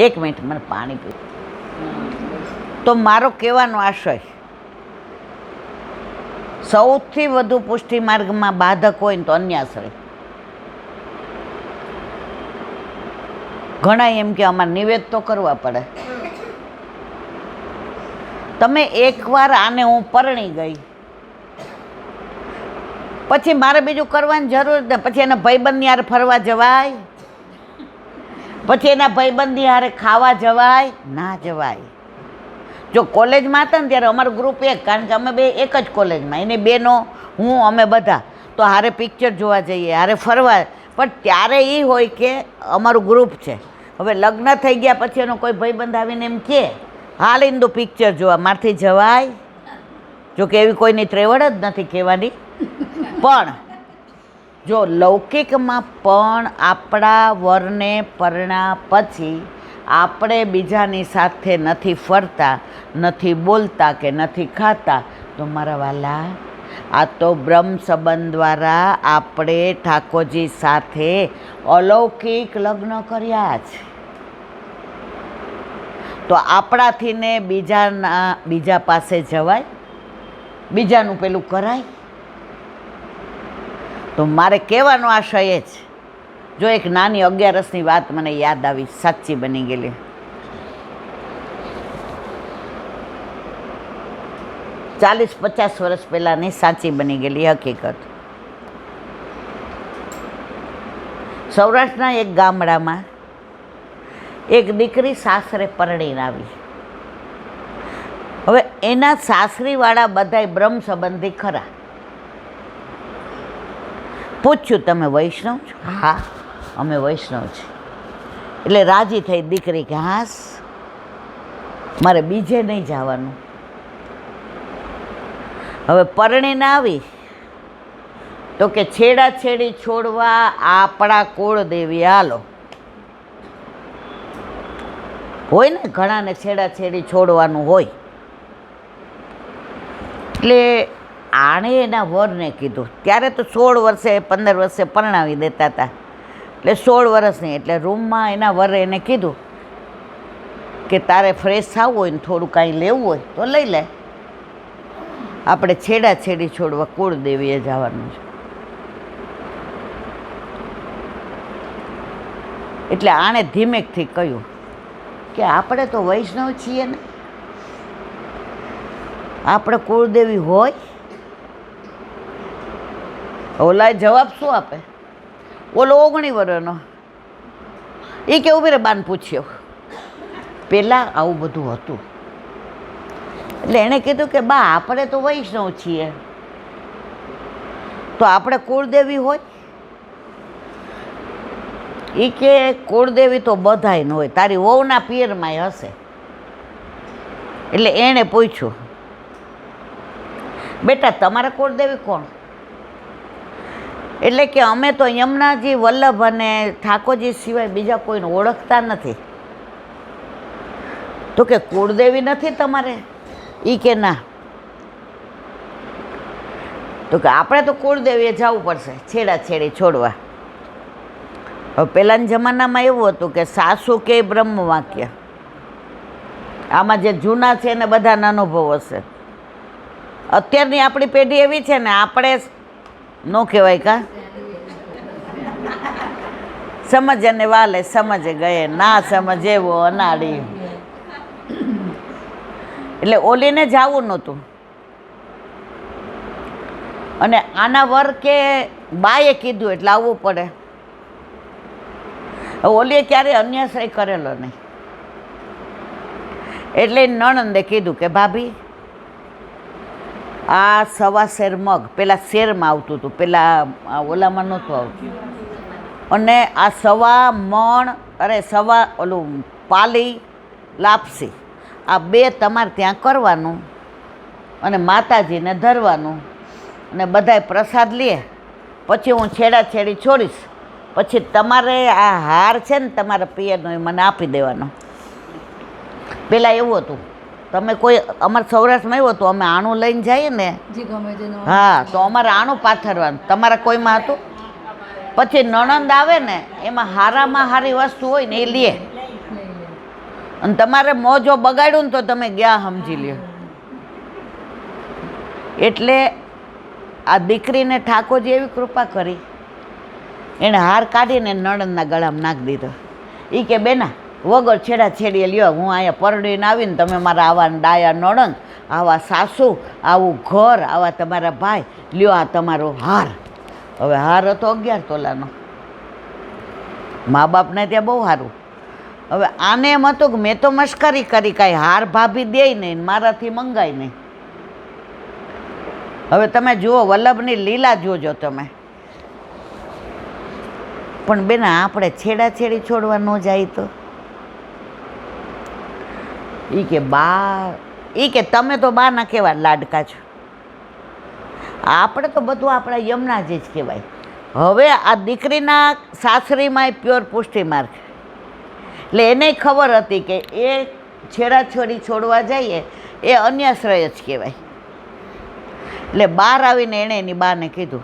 એક મિનિટ, મને પાણી પી. તો મારો કહેવાનો આશય, સૌથી વધુ પુષ્ટિ માર્ગમાં બાધક હોય ને તો અન્યાશ્રય. ઘણા એમ કે અમારે નિવેદ તો કરવા પડે. તમે એકવાર આને હું પરણી ગઈ પછી મારે બીજું કરવાની જરૂર જ. પછી એના ભાઈબંધની હારે ફરવા જવાય, પછી એના ભાઈબંધની હારે ખાવા જવાય? ના જવાય. જો કોલેજમાં હતા ને ત્યારે અમારું ગ્રુપ એક, કારણ કે અમે બે એક જ કોલેજમાં, એની બેનો હું અમે બધા તો હારે પિક્ચર જોવા જઈએ, હારે ફરવા. પણ ત્યારે એ હોય કે અમારું ગ્રુપ છે. હવે લગ્ન થઈ ગયા પછી એનો કોઈ ભાઈબંધ આવીને એમ કે હાલ ઇન્દુ પિક્ચર જોવા, મારથી જવાય? જો કે એવી કોઈની ત્રેવડ જ નથી કહેવાની. પણ જો લૌકિકમાં પણ આપણા વરને પરણા પછી આપણે બીજાની સાથે નથી ફરતા, નથી બોલતા કે નથી ખાતા, તો મારા વાલા, આ તો બ્રહ્મ સંબંધ દ્વારા આપણે ઠાકોરજી સાથે અલૌકિક લગ્ન કર્યા છે. તો આપણાથી ને બીજા પાસે જવાય? બીજાનું પેલું કરાય? તો મારે કહેવાનો આશય એ જ. જો એક નાની 11 વાત મને યાદ આવી, સાચી બની ગયેલી. ચાલીસ 50 વર્ષ પહેલાંની સાચી બની ગયેલી હકીકત. સૌરાષ્ટ્રના એક ગામડામાં એક દીકરી સાસરે પરણીને આવી. હવે એના સાસરીવાળા બધાય બ્રહ્મ સંબંધી ખરા. પૂછ્યું, તમે વૈષ્ણવ છો? હા, અમે વૈષ્ણવ છીએ. એટલે રાજી થઈ દીકરી કે હાસ, મારે બીજે નહીં જવાનું. હવે પરણીને આવી તો કે છેડાછેડી છોડવા આપણા કુળદેવી હાલો. હોય ને ઘણાને છેડાછેડી છોડવાનું હોય. એટલે આણે એના વરને કીધું, ત્યારે તો 16 વર્ષે 15 વર્ષે પરણાવી દેતા હતા. એટલે 16 વર્ષની. એટલે રૂમમાં એના વરે એને કીધું કે તારે ફ્રેશ થવું હોય ને થોડું કાંઈ લેવું હોય તો લઈ લે, આપણે છેડાછેડી છોડવા કુળદેવીએ જવાનું છે. એટલે આણે ધીમેકથી કહ્યું કે આપણે તો વૈષ્ણવ છીએ ને, આપણે કુળદેવી હોય? ઓલા જવાબ શું આપે? ઓલો 19 વર્ષનો એ કે ઉભી રે, બાન પૂછ્યો. પહેલાં આવું બધું હતું. એટલે એણે કીધું કે બા, આપણે તો વૈષ્ણવ છીએ, તો આપણે કુળદેવી હોય? એ કે કુળદેવી તો બધાય ન હોય, તારી વહુના પિયરમાંય હશે. એટલે એણે પૂછ્યું, બેટા તમારા કુળદેવી કોણ? એટલે કે અમે તો યમુનાજી, વલ્લભ અને ઠાકોરજી સિવાય બીજા કોઈને ઓળખતા નથી. તો કે કુળદેવી નથી તમારે? એ કે ના. તો કે આપણે તો કુળદેવીએ જવું પડશે છેડાછેડી છોડવા. હવે પહેલાંના જમાનામાં એવું હતું કે સાસુ કે બ્રહ્મ વાક્ય. આમાં જે જૂના છે એને બધાના અનુભવ હશે. અત્યારની આપણી પેઢી એવી છે ને, આપણે ન કહેવાય કા, સમજ અને વાલે સમજ ગયે, ના સમજ એવો અનાડી. એટલે ઓલીને જવું નહોતું. અને આના વર કે બાએ કીધું એટલે આવવું પડે. ઓલીએ ક્યારેય અન્યાશ્રય કરેલો નહીં. એટલે નણંદે કીધું કે ભાભી, આ 1.25 શેર મગ, પેલા શેરમાં આવતું હતું, પેલા ઓલામાં નહોતું આવતું. અને આ 1.25 મણ, અરે 1.25 ઓલું પાલી લાપસી, આ 2 તમારે ત્યાં કરવાનું અને માતાજીને ધરવાનું, અને બધાય પ્રસાદ લે. પછી હું છેડાછેડી છોડીશ, પછી તમારે આ હાર છે ને તમારા પિયરનો એ મને આપી દેવાનો. પહેલાં એવું હતું, તમે કોઈ અમારા સૌરાષ્ટ્રમાં એવું હતું, અમે આણું લઈને જઈએ ને, હા, તો અમારે આણું પાથરવાનું. તમારા કોઈમાં હતું? પછી નણંદ આવે ને, એમાં હારામાં હારી વસ્તુ હોય ને એ લે. અને તમારે મોજો બગાડ્યું ને તો તમે ગયા સમજી લ્યો. એટલે આ દીકરીને ઠાકોરજી એવી કૃપા કરી, એણે હાર કાઢીને નણંદના ગળામાં નાખી દીધો. એ કે બેના વગર છેડા છેડીએ લ્યો, હું અહીંયા પરડીને આવીને તમે મારા આવા ડાયા નણંદ, આવા સાસુ, આવું ઘર, આવા તમારા ભાઈ, લ્યો આ તમારો હાર. હવે હાર હતો 11 તોલાનો. મા બાપને ત્યાં બહુ સારું. હવે આને એમ હતું કે મેં તો મશ્કરી કરી, કાંઈ હાર ભાભી દે નહીં, મારાથી મંગાય નહીં. હવે તમે જુઓ વલ્લભની લીલા જોજો તમે. પણ બેના આપણે છેડાછેડી છોડવા ન જાય તો કે બા, કે તમે તો બાના કેવા લાડકા છો, આપણે તો બધું આપણા યમુનાજી જ કહેવાય. હવે આ દીકરીના સાસરીમાં પ્યોર પુષ્ટિ માર્ગ, એટલે એને ખબર હતી કે એ છેડાછેડી છોડવા જઈએ એ અન્યાશ્રય જ કહેવાય. એટલે બહાર આવીને એણે એની બાને કીધું,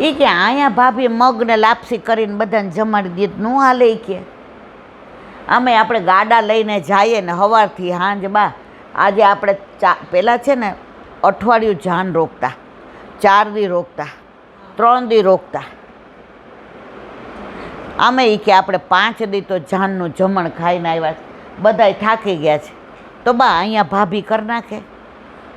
એ કે અહીંયા ભાભી મગને લાપસી કરીને બધાને જમાડી દીધું, નું હાલે. કે આમે આપણે ગાડા લઈને જઈએ ને સવારથી સાંજ બા, આજે આપણે પહેલાં છે ને અઠવાડિયું જાન રોકતા, 4 દી રોકતા, 3 દી રોકતા. આમે એ કે આપણે 5 દી તો જાનનું જમણ ખાઈને આવ્યા છે, બધાય થાકી ગયા છે, તો બા અહીંયા ભાભી કરી નાખે.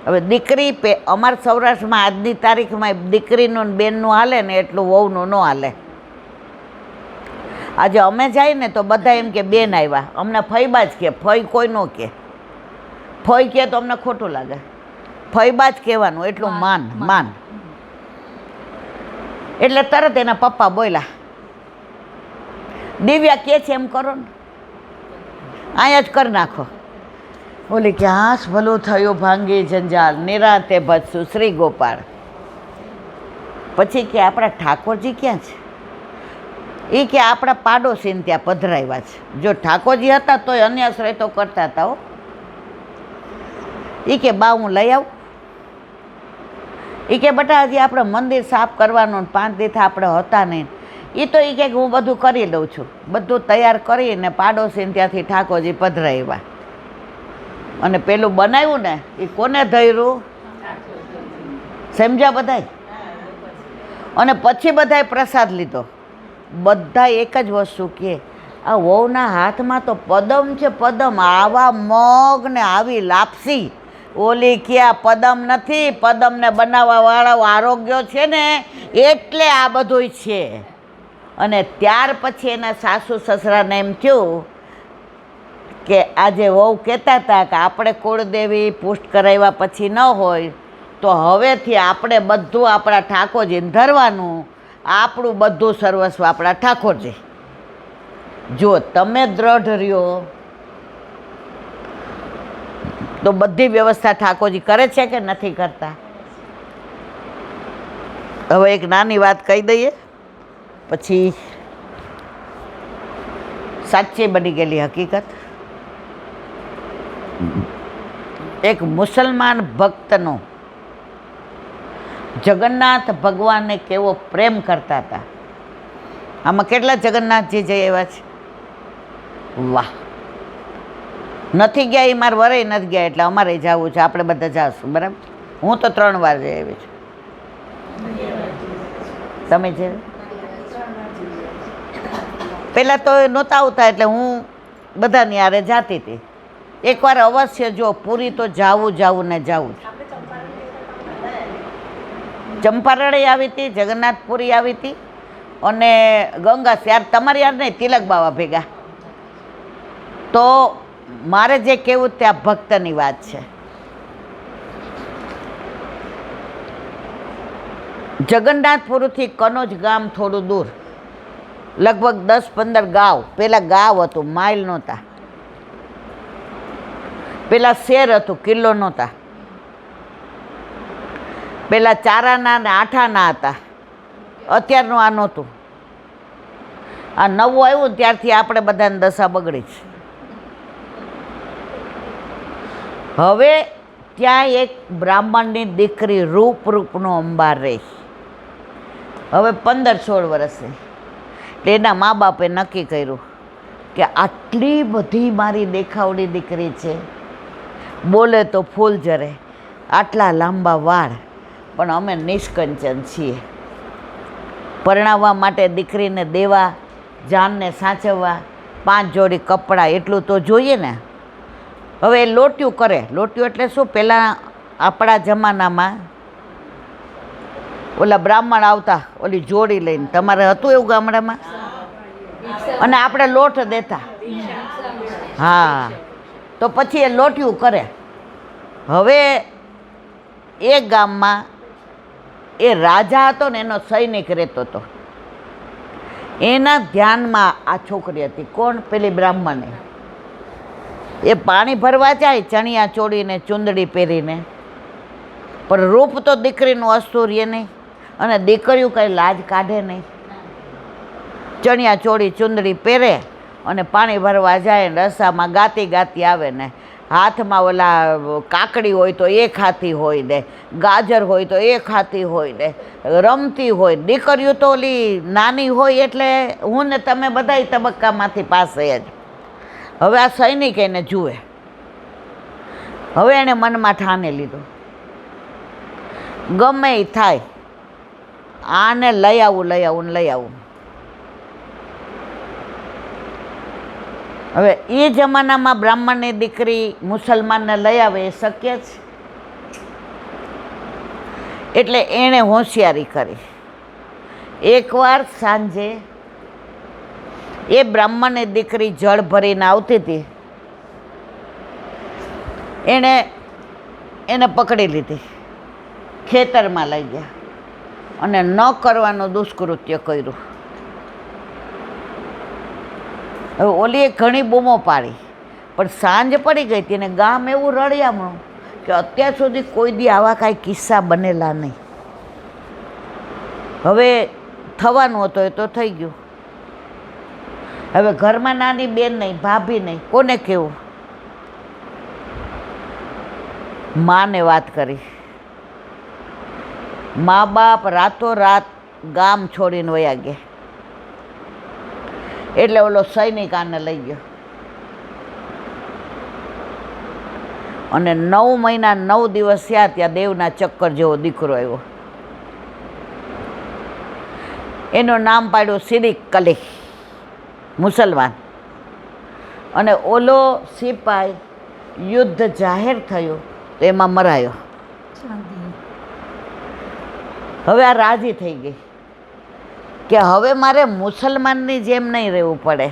હવે દીકરી અમારા સૌરાષ્ટ્રમાં આજની તારીખમાં દીકરીનું બેનનું હાલે ને એટલું વહુનું ન હાલે. આજે અમે જાય ને તો બધા એમ કે બેન આવ્યા, અમને ફઈબા જ કે, ફઈ કોઈ ન કે. ફઈ કે તો અમને ખોટું લાગે, ફઈબા જ કહેવાનું, એટલું માન. એટલે તરત એના પપ્પા બોલ્યા, દિવ્યા કે છે એમ કરો ને, અહીંયા જ કરી નાખો. બોલી કે હાશ ભલું થયું ભાંગી જંજાલ, નિરાંતે ભજશું શ્રી ગોપાળ. પછી કે આપણા ઠાકોરજી ક્યાં છે? એ કે આપણા પાડોશીને ત્યાં પધરાવ્યા છે. જો ઠાકોરજી હતા તોય અન્યાશ્રય તો કરતા હતા હો. એ કે બા હું લઈ આવું? એ કે બટા હજી આપણે મંદિર સાફ કરવાનું, 5 દિવસ આપણે હતા નહીં. એ તો એ કે હું બધું કરી દઉં છું, બધું તૈયાર કરીને પાડોશીને ત્યાંથી ઠાકોરજી પધરાવ્યા. અને પેલું બનાવ્યું ને એ કોને ધર્યું? સમજ્યા બધાય? અને પછી બધાએ પ્રસાદ લીધો. બધા એક જ વસ્તુ કે આ વહુના હાથમાં તો પદમ છે, પદમ. આવા મગ ને આવી લાપસી, ઓલી ક્યાં પદમ નથી, પદમને બનાવવાવાળા આરોગ્ય છે ને એટલે આ બધું છે. અને ત્યાર પછી એના સાસુ સસરાને એમ થયું કે આજે વહુ કહેતા હતા કે આપણે કુળદેવી પુષ્ટ કરાવ્યા પછી ન હોય તો હવેથી આપણે બધું આપણા ઠાકોરજીને ધરવાનું, આપણું બધું સર્વસ્વ આપણા ઠાકોરજી. જો તમે દ્રઢ રહ્યો તો બધી વ્યવસ્થા ઠાકોરજી કરે છે કે નથી કરતા? હવે એક નાની વાત કહી દઈએ, પછી સાચી બની ગયેલી હકીકત. એક મુસલમાન ભક્તનો જગન્નાથ ભગવાનને કેવો પ્રેમ કરતા હતા. આમાં કેટલા જગન્નાથજી જઈ આવ્યા છે? વાહ! નથી ગયા એ મારા વરે નથી ગયા, એટલે અમારે જવું છે, આપણે બધા જાશું. બરાબર? હું તો 3 વાર જઈ આવી છું. તમે જે પહેલાં તો નહોતા આવતા એટલે હું બધાની હારે જાતી હતી. એકવાર અવશ્ય જો પૂરી તો જાવું ને જાવું જ. ચંપારણે આવી હતી, જગન્નાથપુરી આવી હતી, અને ગંગા યાર તમારી યાર નહીં, તિલક બાવા ભેગા. તો મારે જે કહેવું ત્યાં ભક્તની વાત છે. જગન્નાથપુરથી કનોજ ગામ થોડું દૂર, લગભગ 10-15 ગાંવ. પહેલાં ગાંવ હતું, માઇલ નહોતા. પહેલાં શેર હતું, કિલ્લો નહોતા. પહેલાં ચારાના ને આઠાના હતા, અત્યારનું આ નહોતું. આ નવું આવ્યું ત્યારથી આપણે બધાને દશા બગડી છે. હવે ત્યાં એક બ્રાહ્મણની દીકરી રૂપનો અંબાર રહી. હવે 15-16 વર્ષની. એટલે એના મા બાપે નક્કી કર્યું કે આટલી બધી મારી દેખાવડી દીકરી છે, બોલે તો ફૂલ જરે, આટલા લાંબા વાળ, પણ અમે નિષ્કંચન છીએ. પરણાવવા માટે દીકરીને દેવા, જાનને સાચવવા, 5 જોડી કપડાં, એટલું તો જોઈએ ને. હવે એ લોટિયું કરે. લોટિયું એટલે શું? પહેલાં આપણા જમાનામાં ઓલા બ્રાહ્મણ આવતા ઓલી જોડી લઈને, તમારે હતું એવું ગામડામાં? અને આપણે લોટ દેતા. હા, તો પછી એ લોટિયું કરે. હવે એ ગામમાં એ રાજા હતો ને, એનો સૈનિક રહેતો હતો. એના ધ્યાનમાં આ છોકરી હતી. કોણ? પેલી બ્રાહ્મણે. એ પાણી ભરવા જાય ચણિયા ચોળીને, ચૂંદડી પહેરીને, પણ રૂપ તો દીકરીનું અસ્તુર્ય નહીં, અને દીકરીઓ કંઈ લાજ કાઢે નહીં. ચણિયા ચોળી ચૂંદડી પહેરે અને પાણી ભરવા જાય ને, રસ્તામાં ગાતી ગાતી આવે ને, હાથમાં ઓલા કાકડી હોય તો એ ખાતી હોય ને, ગાજર હોય તો એ ખાતી હોય ને, રમતી હોય. દીકરીઓ તો ઓલી નાની હોય એટલે હું ને તમે બધા તબક્કામાંથી પાસ થયા જ. હવે આ સૈનિક એને જુએ. હવે એણે મનમાં ઠાને લીધું, ગમે એ થાય, આને લઈ આવું, લઈ આવું ને લઈ આવું. હવે એ જમાનામાં બ્રાહ્મણની દીકરી મુસલમાનને લઈ આવે એ શક્ય છે? એટલે એણે હોશિયારી કરી. એકવાર સાંજે એ બ્રાહ્મણની દીકરી જળ ભરીને આવતી હતી. એને પકડી લીધી, ખેતરમાં લઈ ગયા અને ન કરવાનું દુષ્કૃત્ય કર્યું. હવે ઓલીએ ઘણી બૂમો પાડી, પણ સાંજ પડી ગઈ હતી અને ગામ એવું રળિયામણું કે અત્યાર સુધી કોઈ દી આવા કાંઈ કિસ્સા બનેલા નહીં. હવે થવાનું હતું એ તો થઈ ગયું. હવે ઘરમાં નાની બેન નહીં, ભાભી નહીં, કોને કહેવું? માને વાત કરી. મા બાપ રાતોરાત ગામ છોડીને વયા ગયા. એટલે ઓલો સૈનિક આને લઈ ગયો અને 9 મહિના 9 દિવસ થયા ત્યાં દેવના ચક્કર જેવો દીકરો આવ્યો. એનું નામ પાડ્યું સિદ્દીક અલી, મુસલમાન. અને ઓલો સિપાઈ યુદ્ધ જાહેર થયું તો એમાં મરાયો. હવે આ રાજી થઈ ગઈ કે હવે મારે મુસલમાનની જેમ નહીં રહેવું પડે,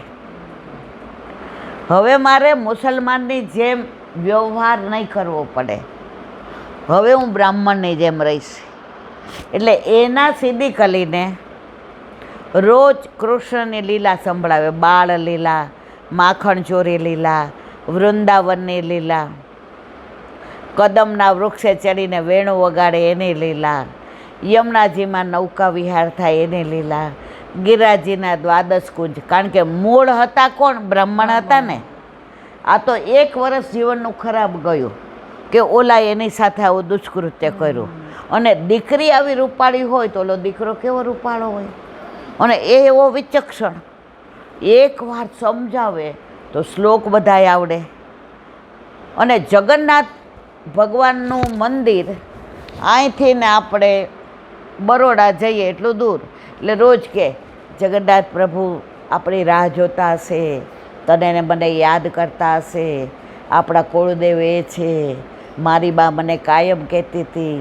હવે મારે મુસલમાનની જેમ વ્યવહાર નહીં કરવો પડે, હવે હું બ્રાહ્મણની જેમ રહીશ. એટલે એના સિદ્દીક અલીને રોજ કૃષ્ણની લીલા સંભળાવે. બાળ લીલા, માખણ ચોરી લીલા, વૃંદાવનની લીલા, કદમના વૃક્ષે ચડીને વેણું વગાડે એની લીલા, યમુનાજીમાં નૌકા વિહાર થાય એની લીલા, ગિરિરાજજીના દ્વાદશ કુંજ. કારણ કે મૂળ હતા કોણ? બ્રાહ્મણ હતા ને. આ તો 1 વર્ષ જીવનનું ખરાબ ગયું કે ઓલા એની સાથે આવું દુષ્કૃત્ય કર્યું. અને દીકરી આવી રૂપાળી હોય તો ઓલો દીકરો કેવો રૂપાળો હોય, અને એ એવો વિચક્ષણ. એકવાર સમજાવે તો શ્લોક બધાય આવડે. અને જગન્નાથ ભગવાનનું મંદિર અહીંથી ને આપણે બરોડા જઈએ એટલું દૂર, એટલે રોજ કે જગન્નાથ પ્રભુ આપણી રાહ જોતા હશે, તને ને મને યાદ કરતા હશે, આપણા કુળદેવ એ છે. મારી બા મને કાયમ કહેતી હતી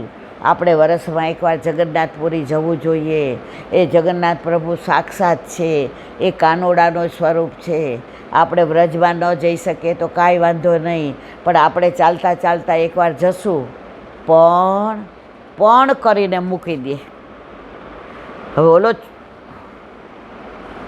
આપણે વરસમાં એકવાર જગન્નાથપુરી જવું જોઈએ, એ જગન્નાથ પ્રભુ સાક્ષાત છે, એ કાનોડાનું સ્વરૂપ છે. આપણે વ્રજમાં ન જઈ શકીએ તો કાંઈ વાંધો નહીં, પણ આપણે ચાલતા ચાલતા એકવાર જશું. પણ કરીને મૂકી દે. હવે ઓલો